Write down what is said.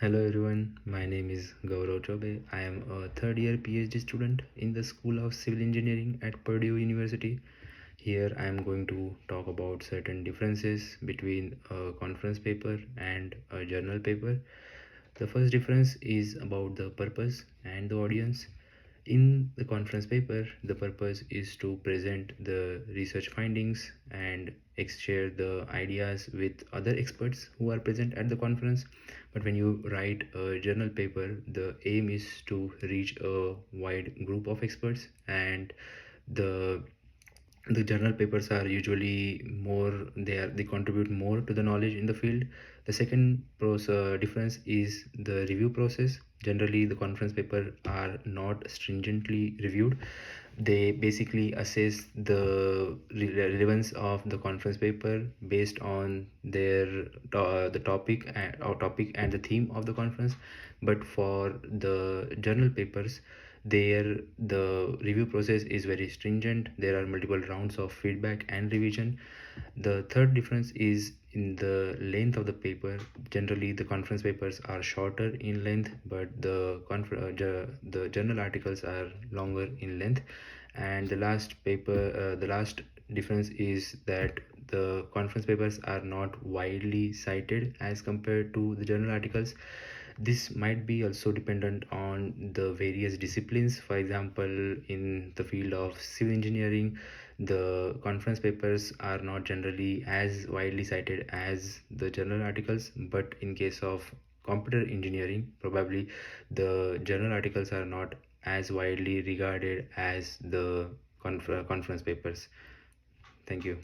Hello everyone, my name is Gaurav Chobe. I am a third year PhD student in the School of Civil Engineering at Purdue University. Here I am going to talk about certain differences between a conference paper and a journal paper. The first difference is about the purpose and the audience. In the conference paper, the purpose is to present the research findings and share the ideas with other experts who are present at the conference. But when you write a journal paper, the aim is to reach a wide group of experts, and the the journal papers are usually more, they contribute more to the knowledge in the field. The second difference is the review process. Generally the conference paper are not stringently reviewed. They basically assess the relevance of the conference paper based on the topic and the theme of the conference. But for the journal papers, there the review process is very stringent. There are multiple rounds of feedback and revision. The third difference is in the length of the paper. Generally the conference papers are shorter in length, but the journal articles are longer in length. And the last difference is that the conference papers are not widely cited as compared to the journal articles. This might be also dependent on the various disciplines. For example, in the field of civil engineering, the conference papers are not generally as widely cited as the journal articles, but in case of computer engineering, probably the journal articles are not as widely regarded as the conference papers. Thank you.